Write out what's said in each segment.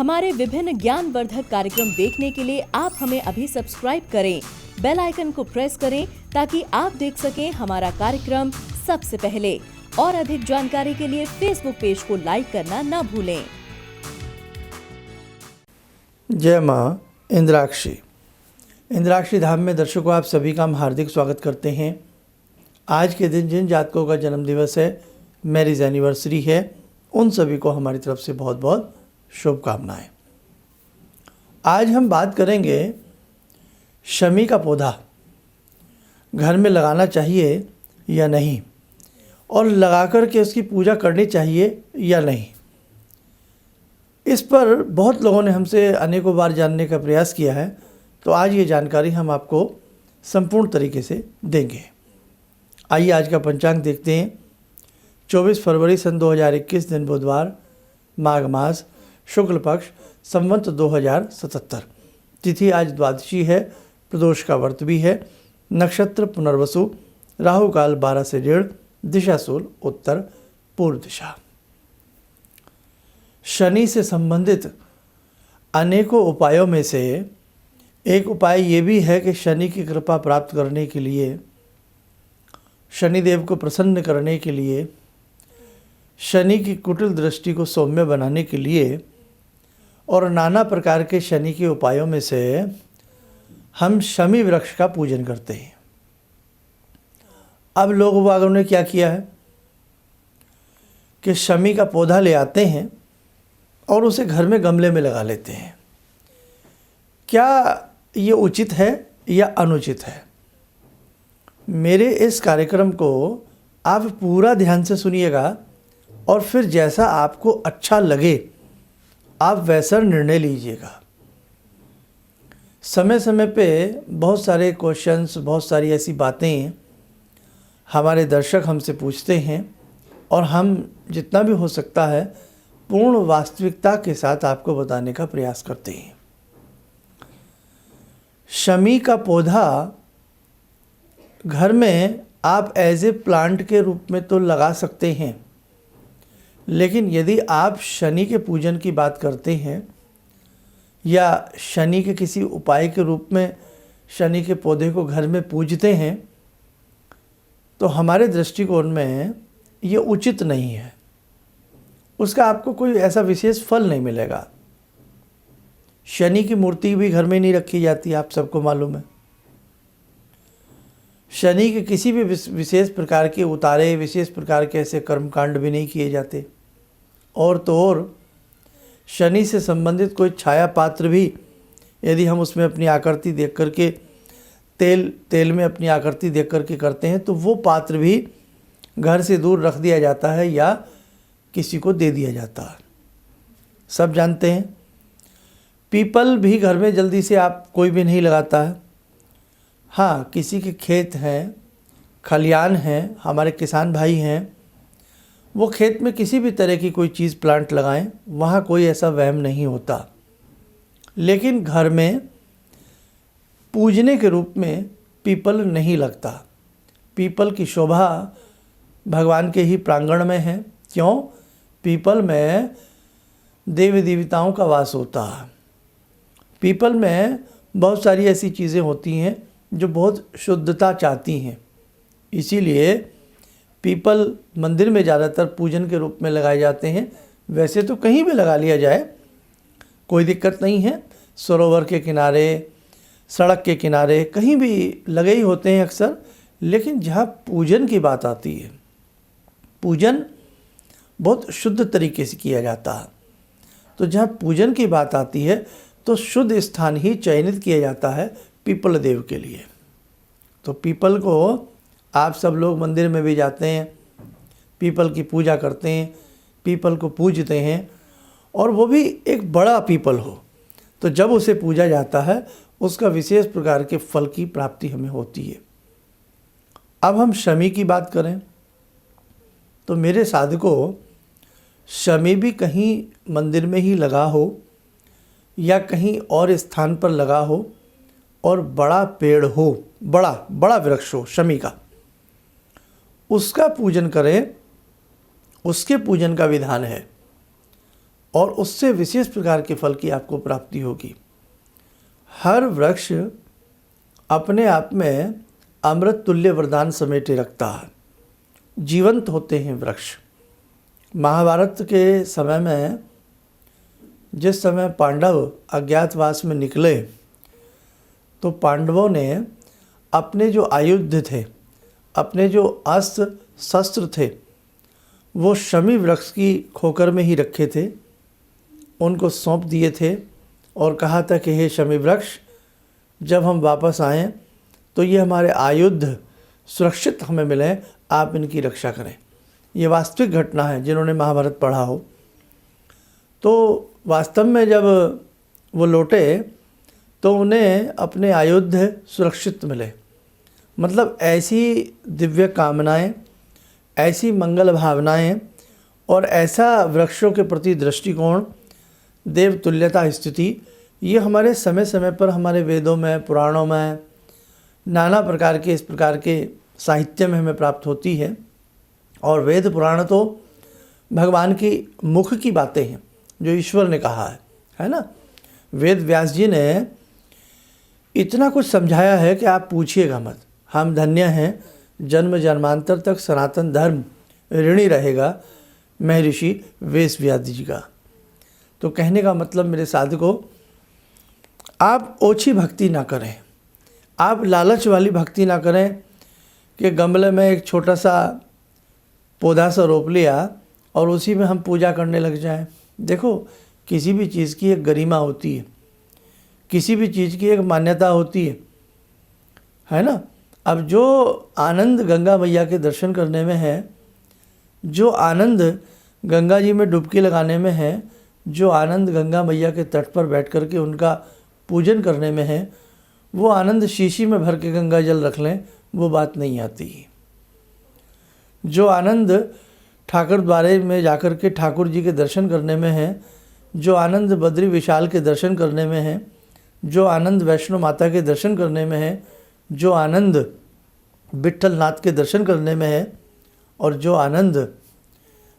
हमारे विभिन्न ज्ञानवर्धक कार्यक्रम देखने के लिए आप हमें अभी सब्सक्राइब करें, बेल आइकन को प्रेस करें ताकि आप देख सकें हमारा कार्यक्रम सबसे पहले। और अधिक जानकारी के लिए फेसबुक पेज को लाइक करना न भूलें। जय माँ इंद्राक्षी। इंद्राक्षी धाम में दर्शकों आप सभी का हम हार्दिक स्वागत करते हैं। आज के दिन जिन जातकों का जन्मदिवस है, मैरिज एनिवर्सरी है, उन सभी को हमारी तरफ से बहुत बहुत शुभकामनाएं। आज हम बात करेंगे शमी का पौधा घर में लगाना चाहिए या नहीं, और लगा कर के उसकी पूजा करनी चाहिए या नहीं। इस पर बहुत लोगों ने हमसे अनेकों बार जानने का प्रयास किया है, तो आज ये जानकारी हम आपको संपूर्ण तरीके से देंगे। आइए आज का पंचांग देखते हैं। 24 फरवरी सन 2021 दिन बुधवार, माघ मास, शुक्ल पक्ष, संवत 2077। तिथि आज द्वादशी है, प्रदोष का व्रत भी है, नक्षत्र पुनर्वसु, राहु काल 12 से 1:30, दिशा सूल उत्तर पूर्व दिशा। शनि से संबंधित अनेकों उपायों में से एक उपाय ये भी है कि शनि की कृपा प्राप्त करने के लिए, शनिदेव को प्रसन्न करने के लिए, शनि की कुटिल दृष्टि को सौम्य बनाने के लिए और नाना प्रकार के शनि के उपायों में से हम शमी वृक्ष का पूजन करते हैं। अब लोगों ने क्या किया है कि शमी का पौधा ले आते हैं और उसे घर में गमले में लगा लेते हैं। क्या ये उचित है या अनुचित है? मेरे इस कार्यक्रम को आप पूरा ध्यान से सुनिएगा और फिर जैसा आपको अच्छा लगे आप वैसा निर्णय लीजिएगा। समय समय पे बहुत सारे क्वेश्चंस, बहुत सारी ऐसी बातें हमारे दर्शक हमसे पूछते हैं और हम जितना भी हो सकता है पूर्ण वास्तविकता के साथ आपको बताने का प्रयास करते हैं। शमी का पौधा घर में आप एज ए प्लांट के रूप में तो लगा सकते हैं, लेकिन यदि आप शनि के पूजन की बात करते हैं या शनि के किसी उपाय के रूप में शनि के पौधे को घर में पूजते हैं, तो हमारे दृष्टिकोण में ये उचित नहीं है। उसका आपको कोई ऐसा विशेष फल नहीं मिलेगा। शनि की मूर्ति भी घर में नहीं रखी जाती, आप सबको मालूम है। शनि के किसी भी विशेष प्रकार के उतारे, विशेष प्रकार के ऐसे कर्मकांड भी नहीं किए जाते। और तो और शनि से संबंधित कोई छाया पात्र भी यदि हम उसमें अपनी आकृति देख करके तेल में अपनी आकृति देख करके करते हैं, तो वो पात्र भी घर से दूर रख दिया जाता है या किसी को दे दिया जाता है। सब जानते हैं। पीपल भी घर में जल्दी से आप कोई भी नहीं लगाता है। हाँ, किसी के खेत हैं, खलियान हैं, हमारे किसान भाई हैं, वो खेत में किसी भी तरह की कोई चीज़ प्लांट लगाएं, वहाँ कोई ऐसा वहम नहीं होता। लेकिन घर में पूजने के रूप में पीपल नहीं लगता। पीपल की शोभा भगवान के ही प्रांगण में है। क्यों? पीपल में देवी देवताओं का वास होता है। पीपल में बहुत सारी ऐसी चीज़ें होती हैं जो बहुत शुद्धता चाहती हैं। इसीलिए पीपल मंदिर में ज़्यादातर पूजन के रूप में लगाए जाते हैं। वैसे तो कहीं भी लगा लिया जाए, कोई दिक्कत नहीं है। सरोवर के किनारे, सड़क के किनारे, कहीं भी लगे ही होते हैं अक्सर। लेकिन जहाँ पूजन की बात आती है, पूजन बहुत शुद्ध तरीके से किया जाता है। तो जहाँ पूजन की बात आती है तो शुद्ध स्थान ही चयनित किया जाता है पीपल देव के लिए। तो पीपल को आप सब लोग मंदिर में भी जाते हैं, पीपल की पूजा करते हैं, पीपल को पूजते हैं, और वो भी एक बड़ा पीपल हो। तो जब उसे पूजा जाता है उसका विशेष प्रकार के फल की प्राप्ति हमें होती है। अब हम शमी की बात करें तो मेरे साधकों, शमी भी कहीं मंदिर में ही लगा हो या कहीं और स्थान पर लगा हो और बड़ा पेड़ हो, बड़ा वृक्ष हो शमी का, उसका पूजन करें। उसके पूजन का विधान है। और उससे विशेष प्रकार के फल की आपको प्राप्ति होगी। हर वृक्ष अपने आप में अमृत तुल्य वरदान समेटे रखता है। जीवंत होते हैं वृक्ष। महाभारत के समय में जिस समय पांडव अज्ञातवास में निकले तो पांडवों ने अपने जो आयुध थे, अपने जो अस्त्र शस्त्र थे, वो शमी वृक्ष की खोकर में ही रखे थे, उनको सौंप दिए थे और कहा था कि हे शमी वृक्ष, जब हम वापस आएं तो ये हमारे आयुध सुरक्षित हमें मिलें, आप इनकी रक्षा करें। ये वास्तविक घटना है, जिन्होंने महाभारत पढ़ा हो। तो वास्तव में जब वो लौटे तो उन्हें अपने आयुध सुरक्षित मिले। मतलब ऐसी दिव्य कामनाएं, ऐसी मंगल भावनाएं और ऐसा वृक्षों के प्रति दृष्टिकोण, देवतुल्यता स्थिति, ये हमारे समय समय पर हमारे वेदों में, पुराणों में, नाना प्रकार के इस प्रकार के साहित्य में हमें प्राप्त होती है। और वेद पुराण तो भगवान की मुख की बातें हैं, जो ईश्वर ने कहा है ना। वेद व्यास जी ने इतना कुछ समझाया है कि आप पूछिएगा मत। हम धन्य हैं, जन्म जन्मांतर तक सनातन धर्म ऋणी रहेगा महर्षि वेद व्यास जी का। तो कहने का मतलब मेरे साधकों, आप ओछी भक्ति ना करें, आप लालच वाली भक्ति ना करें कि गमले में एक छोटा सा पौधा सा रोप लिया और उसी में हम पूजा करने लग जाएं। देखो, किसी भी चीज़ की एक गरिमा होती है, किसी भी चीज़ की एक मान्यता होती है ना। अब जो आनंद गंगा मैया के दर्शन करने में है, जो आनंद गंगा जी में डुबकी लगाने में है, जो आनंद गंगा मैया के तट पर बैठ कर के उनका पूजन करने में है, वो आनंद शीशी में भर के गंगा जल रख लें, वो बात नहीं आती। जो आनंद ठाकुर द्वारे में जाकर के ठाकुर जी के दर्शन करने में है, जो आनंद बद्री विशाल के दर्शन करने में है, जो आनंद वैष्णो माता के दर्शन करने में है, जो आनंद विट्ठल नाथ के दर्शन करने में है, और जो आनंद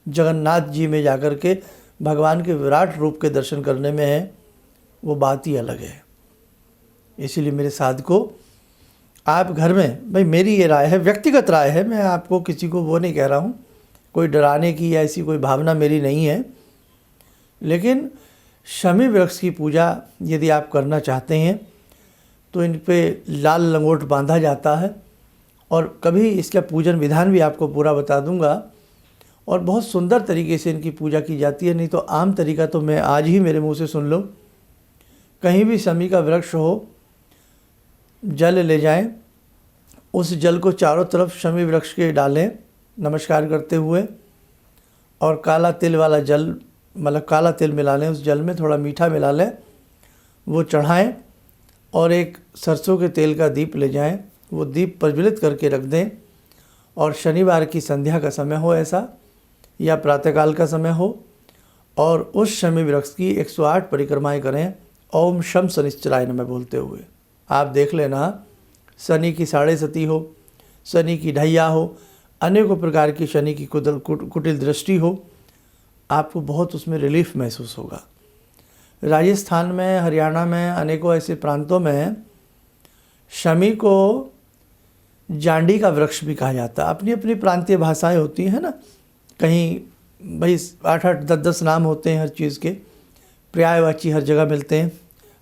जगन्नाथ जी में जाकर के भगवान के विराट रूप के दर्शन करने में है, वो बात ही अलग है। इसीलिए मेरे साधकों, आप घर में, भाई मेरी ये राय है, व्यक्तिगत राय है, मैं आपको किसी को वो नहीं कह रहा हूँ, कोई डराने की या ऐसी कोई भावना मेरी नहीं है, लेकिन शमी वृक्ष की पूजा यदि आप करना चाहते हैं तो इन पे लाल लंगोट बांधा जाता है, और कभी इसका पूजन विधान भी आपको पूरा बता दूंगा, और बहुत सुंदर तरीके से इनकी पूजा की जाती है। नहीं तो आम तरीका तो मैं आज ही मेरे मुंह से सुन लो। कहीं भी शमी का वृक्ष हो, जल ले जाएं, उस जल को चारों तरफ शमी वृक्ष के डालें नमस्कार करते हुए, और काला तिल वाला जल, मतलब काला तिल मिला लें उस जल में, थोड़ा मीठा मिला लें, वो चढ़ाएं, और एक सरसों के तेल का दीप ले जाएं, वो दीप प्रज्वलित करके रख दें, और शनिवार की संध्या का समय हो ऐसा, या प्रातःकाल का समय हो, और उस शमी वृक्ष की 108 परिक्रमाएं करें, ओम शम शनिश्चराय नमः बोलते हुए। आप देख लेना, शनि की साढ़े सती हो, शनि की ढैया हो, अनेकों प्रकार की शनि की कुटिल दृष्टि हो, आपको बहुत उसमें रिलीफ महसूस होगा। राजस्थान में, हरियाणा में, अनेकों ऐसे प्रांतों में शमी को जांडी का वृक्ष भी कहा जाता है। अपनी अपनी प्रांतीय भाषाएं होती हैं ना, कहीं भाई 8-8, 10-10 नाम होते हैं हर चीज़ के, पर्यायवाची हर जगह मिलते हैं।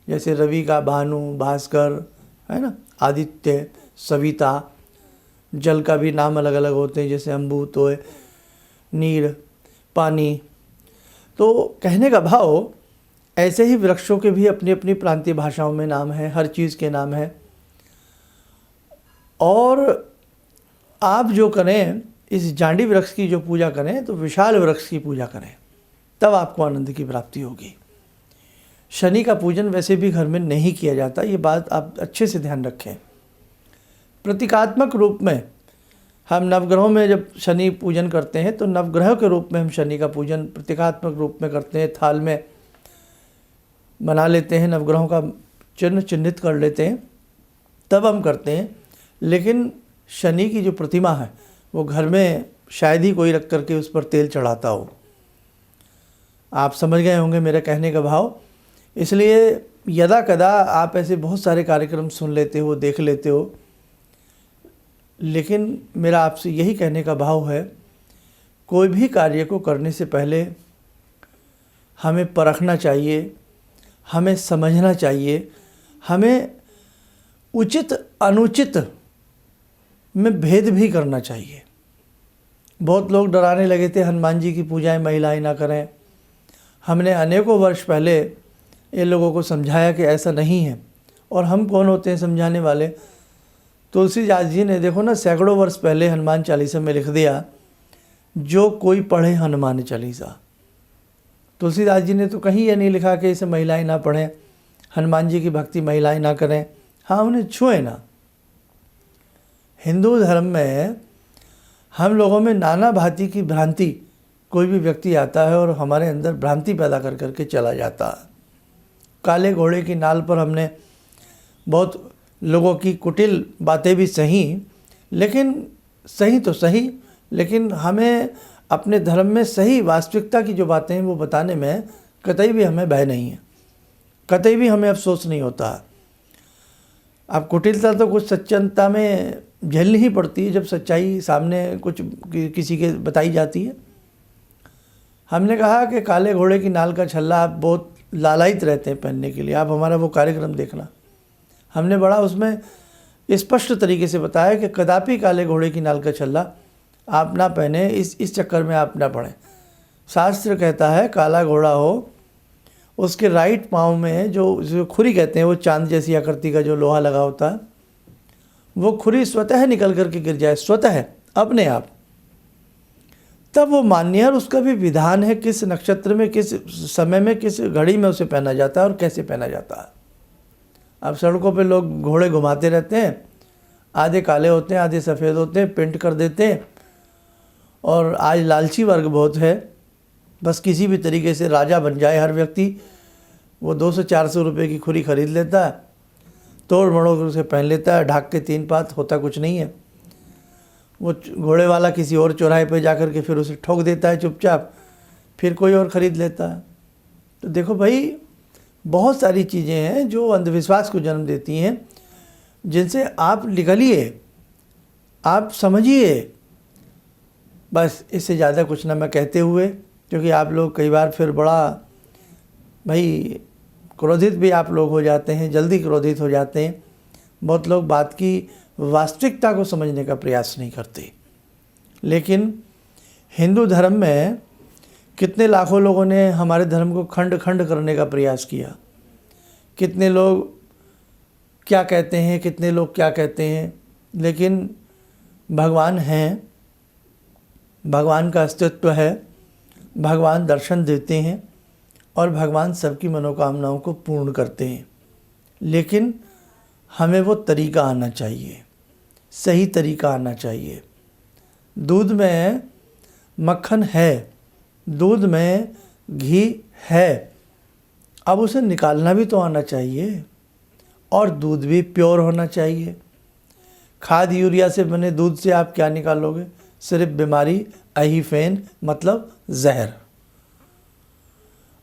जैसे रवि का भानु, भास्कर, है ना, आदित्य, सविता। जल का भी नाम अलग अलग होते हैं, जैसे अम्बु, तोय, नीर, पानी। तो कहने का भाव, ऐसे ही वृक्षों के भी अपनी अपनी प्रांतीय भाषाओं में नाम है, हर चीज़ के नाम है। और आप जो करें, इस जांडी वृक्ष की जो पूजा करें, तो विशाल वृक्ष की पूजा करें, तब आपको आनंद की प्राप्ति होगी। शनि का पूजन वैसे भी घर में नहीं किया जाता, ये बात आप अच्छे से ध्यान रखें। प्रतीकात्मक रूप में हम नवग्रहों में जब शनि पूजन करते हैं, तो नवग्रह के रूप में हम शनि का पूजन प्रतीकात्मक रूप में करते हैं। थाल में बना लेते हैं, नवग्रहों का चिन्ह चिन्हित कर लेते हैं, तब हम करते हैं। लेकिन शनि की जो प्रतिमा है, वो घर में शायद ही कोई रख करके उस पर तेल चढ़ाता हो। आप समझ गए होंगे मेरे कहने का भाव। इसलिए यदा कदा आप ऐसे बहुत सारे कार्यक्रम सुन लेते हो, देख लेते हो, लेकिन मेरा आपसे यही कहने का भाव है, कोई भी कार्य को करने से पहले हमें परखना चाहिए, हमें समझना चाहिए, हमें उचित अनुचित में भेद भी करना चाहिए। बहुत लोग डराने लगे थे हनुमान जी की पूजाएं महिलाएं ना करें। हमने अनेकों वर्ष पहले ये लोगों को समझाया कि ऐसा नहीं है, और हम कौन होते हैं समझाने वाले। तुलसीदास जी ने देखो ना, सैकड़ों वर्ष पहले हनुमान चालीसा में लिख दिया, जो कोई पढ़े हनुमान चालीसा। तुलसीदास जी ने तो कहीं ये नहीं लिखा कि इसे महिलाएं ना पढ़ें, हनुमान जी की भक्ति महिलाएं ना करें, हाँ उन्हें छुए ना। हिंदू धर्म में हम लोगों में नाना भांति की भ्रांति, कोई भी व्यक्ति आता है और हमारे अंदर भ्रांति पैदा कर करके चला जाता है। काले घोड़े की नाल पर हमने बहुत लोगों की कुटिल बातें भी सही, लेकिन सही तो सही, लेकिन हमें अपने धर्म में सही वास्तविकता की जो बातें हैं वो बताने में कतई भी हमें भय नहीं है, कतई भी हमें अफसोस नहीं होता। अब कुटिलता तो कुछ सच्चनता में झेलनी ही पड़ती है, जब सच्चाई सामने कुछ किसी के बताई जाती है। हमने कहा कि काले घोड़े की नाल का छल्ला आप बहुत लालायित रहते हैं पहनने के लिए, आप हमारा वो कार्यक्रम देखना। हमने बड़ा उसमें स्पष्ट तरीके से बताया कि कदापि काले घोड़े की नाल का छल्ला आप ना पहने, इस चक्कर में आप ना पड़ें। शास्त्र कहता है काला घोड़ा हो, उसके राइट पाँव में जो खुरी कहते हैं, वो चांद जैसी आकृति का जो लोहा लगा होता है, वो खुरी स्वतः निकल करके गिर जाए, स्वतः अपने आप, तब वो मान्य है। और उसका भी विधान है किस नक्षत्र में, किस समय में, किस घड़ी में उसे पहना जाता है और कैसे पहना जाता है। अब सड़कों पे लोग घोड़े घुमाते रहते हैं, आधे काले होते हैं, आधे सफ़ेद होते हैं, पेंट कर देते हैं। और आज लालची वर्ग बहुत है, बस किसी भी तरीके से राजा बन जाए हर व्यक्ति। वो 200-400 रुपये की खुरी खरीद लेता है, तोड़ मड़ोड़ कर उसे पहन लेता है, ढाक के 3 पात, होता कुछ नहीं है। वो घोड़े वाला किसी और चौराहे पे जाकर के फिर उसे ठोक देता है चुपचाप, फिर कोई और ख़रीद लेता है। तो देखो भाई, बहुत सारी चीज़ें हैं जो अंधविश्वास को जन्म देती हैं, जिनसे आप निकलिए, आप समझिए। बस इससे ज़्यादा कुछ ना मैं कहते हुए, क्योंकि आप लोग कई बार फिर बड़ा भाई क्रोधित भी आप लोग हो जाते हैं, जल्दी क्रोधित हो जाते हैं। बहुत लोग बात की वास्तविकता को समझने का प्रयास नहीं करते। लेकिन हिंदू धर्म में कितने लाखों लोगों ने हमारे धर्म को खंड खंड करने का प्रयास किया। कितने लोग क्या कहते हैं, कितने लोग क्या कहते हैं, लेकिन भगवान हैं, भगवान का अस्तित्व है, भगवान दर्शन देते हैं और भगवान सबकी मनोकामनाओं को पूर्ण करते हैं। लेकिन हमें वो तरीका आना चाहिए, सही तरीका आना चाहिए। दूध में मक्खन है, दूध में घी है, अब उसे निकालना भी तो आना चाहिए, और दूध भी प्योर होना चाहिए। खाद यूरिया से बने दूध से आप क्या निकालोगे? सिर्फ बीमारी, अहिफेन, मतलब जहर।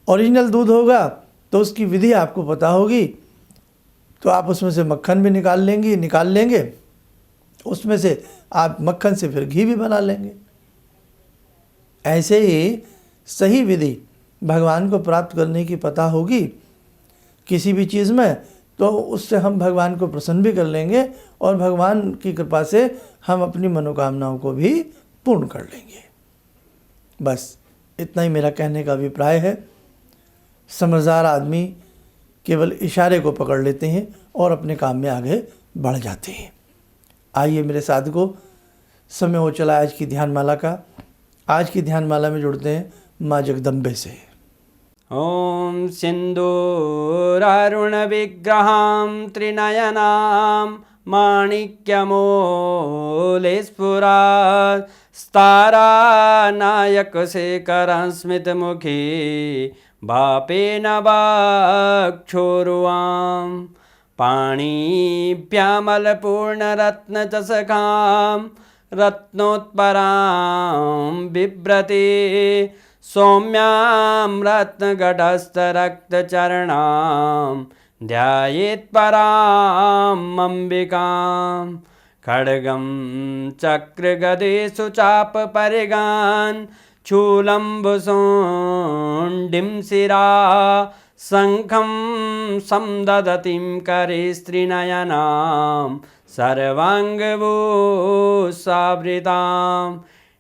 ओरिजिनल दूध होगा तो उसकी विधि आपको पता होगी, तो आप उसमें से मक्खन भी निकाल लेंगे, उसमें से आप मक्खन से फिर घी भी बना लेंगे। ऐसे ही सही विधि भगवान को प्राप्त करने की पता होगी किसी भी चीज़ में, तो उससे हम भगवान को प्रसन्न भी कर लेंगे और भगवान की कृपा से हम अपनी मनोकामनाओं को भी पूर्ण कर लेंगे। बस इतना ही मेरा कहने का अभिप्राय है। समझदार आदमी केवल इशारे को पकड़ लेते हैं और अपने काम में आगे बढ़ जाते हैं। आइए मेरे साथियों, समय हो चला आज की ध्यानमाला का। आज की ध्यानमाला में जुड़ते हैं माँ जगदम्बे से। ॐ सिन्दूरारुणविग्रहां त्रिनयनां माणिक्यमूलस्फुरात् स्तारानायकशेखरं स्मितमुखी भापेन वाक्षोरुवां पाणिभ्यामलपूर्णरत्नचषकां रत्नोत्परां बिभ्रति सौम्यां रत्नघटस्थरक्तचरणां ध्यायेत् पराम् अम्बिकां खड्गं चक्रगदेषु चापपरिगान् चूलम्बुसुण्डिं शिरा शङ्खं संदधतीं करे स्त्रीनयनां सर्वाङ्गभूषावृतां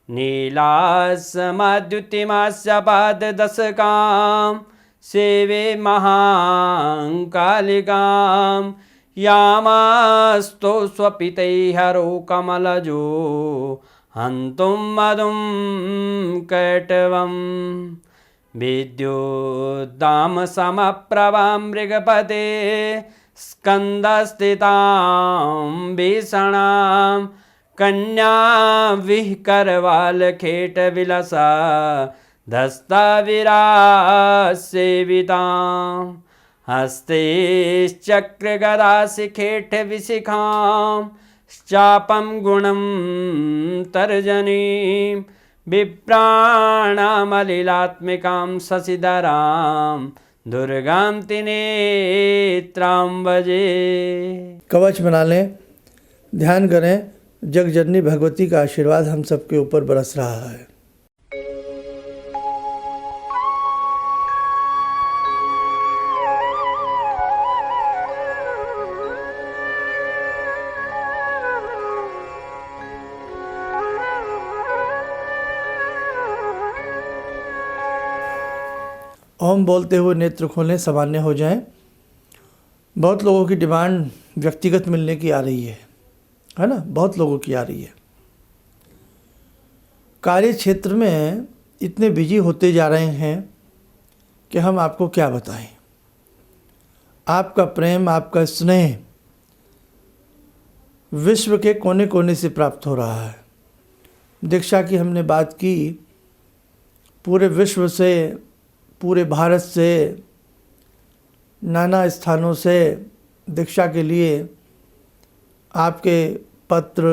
नीलासमद्युतिमास्य पाददशकां सेवे महाकालिकां यामास्तो स्वपितैहरो कमलजो हन्तुं मधुं कैटवम् विद्युद्दाम समप्रभां मृगपते स्कन्दस्थितां भीषणां कन्या विहकरवालखेटविलसा धस्ताविरासेवितां हस्तैश्चक्रगदाशिखेटविशिखां चापं गुणं तर्जनीं विप्राणामलिलात्मिकां शशिधरां दुर्गां त्रिनेत्रां भजे। कवच बना लें, ध्यान करें, जगजननी भगवती का आशीर्वाद हम सबके ऊपर बरस रहा है। ओम बोलते हुए नेत्र खोलें, सामान्य हो जाएं। बहुत लोगों की डिमांड व्यक्तिगत मिलने की आ रही है ना, बहुत लोगों की आ रही है। कार्य क्षेत्र में इतने बिजी होते जा रहे हैं कि हम आपको क्या बताएं। आपका प्रेम, आपका स्नेह विश्व के कोने कोने से प्राप्त हो रहा है। दीक्षा की हमने बात की, पूरे विश्व से, पूरे भारत से, नाना स्थानों से दीक्षा के लिए आपके पत्र,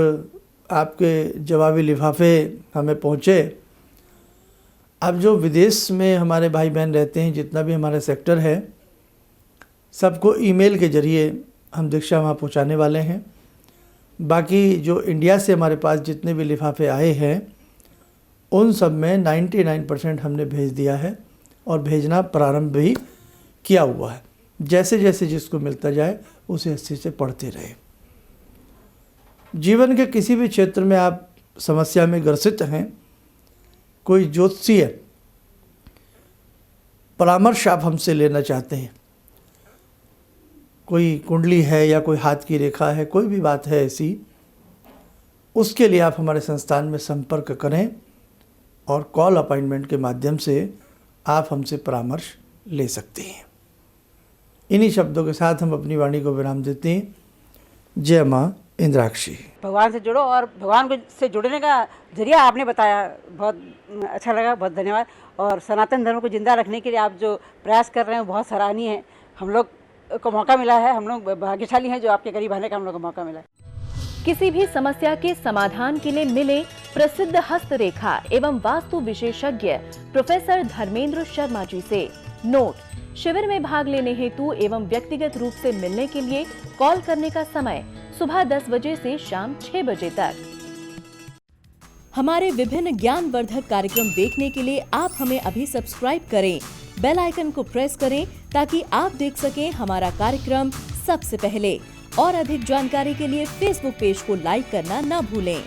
आपके जवाबी लिफाफे हमें पहुँचे। अब जो विदेश में हमारे भाई बहन रहते हैं, जितना भी हमारा सेक्टर है, सबको ईमेल के ज़रिए हम दीक्षा वहाँ पहुँचाने वाले हैं। बाकी जो इंडिया से हमारे पास जितने भी लिफाफे आए हैं, उन सब में 99% हमने भेज दिया है और भेजना प्रारंभ भी किया हुआ है। जैसे जैसे जिसको मिलता जाए उसे अच्छे से पढ़ते रहे। जीवन के किसी भी क्षेत्र में आप समस्या में ग्रसित हैं, कोई ज्योतिषीय परामर्श आप हमसे लेना चाहते हैं, कोई कुंडली है या कोई हाथ की रेखा है, कोई भी बात है ऐसी, उसके लिए आप हमारे संस्थान में संपर्क करें और कॉल अपॉइंटमेंट के माध्यम से आप हमसे परामर्श ले सकते हैं। इन्हीं शब्दों के साथ हम अपनी वाणी को विराम देते हैं। जय माँ इंद्राक्षी। भगवान से जुड़ो, और भगवान को से जुड़ने का जरिया आपने बताया, बहुत अच्छा लगा, बहुत धन्यवाद। और सनातन धर्म को जिंदा रखने के लिए आप जो प्रयास कर रहे हैं बहुत सराहनीय है। हम लोग को मौका मिला है, हम लोग भाग्यशाली हैं जो आपके करीब आने का हम लोग को मौका मिला है। किसी भी समस्या के समाधान के लिए मिले प्रसिद्ध हस्तरेखा एवं वास्तु विशेषज्ञ प्रोफेसर धर्मेंद्र शर्मा जी से। नोट: शिविर में भाग लेने हेतु एवं व्यक्तिगत रूप से मिलने के लिए कॉल करने का समय सुबह 10 बजे से शाम 6 बजे तक। हमारे विभिन्न ज्ञानवर्धक कार्यक्रम देखने के लिए आप हमें अभी सब्सक्राइब करें, बेल आइकन को प्रेस करें ताकि आप देख सकें हमारा कार्यक्रम सबसे पहले। और अधिक जानकारी के लिए फेसबुक पेज को लाइक करना न भूलें।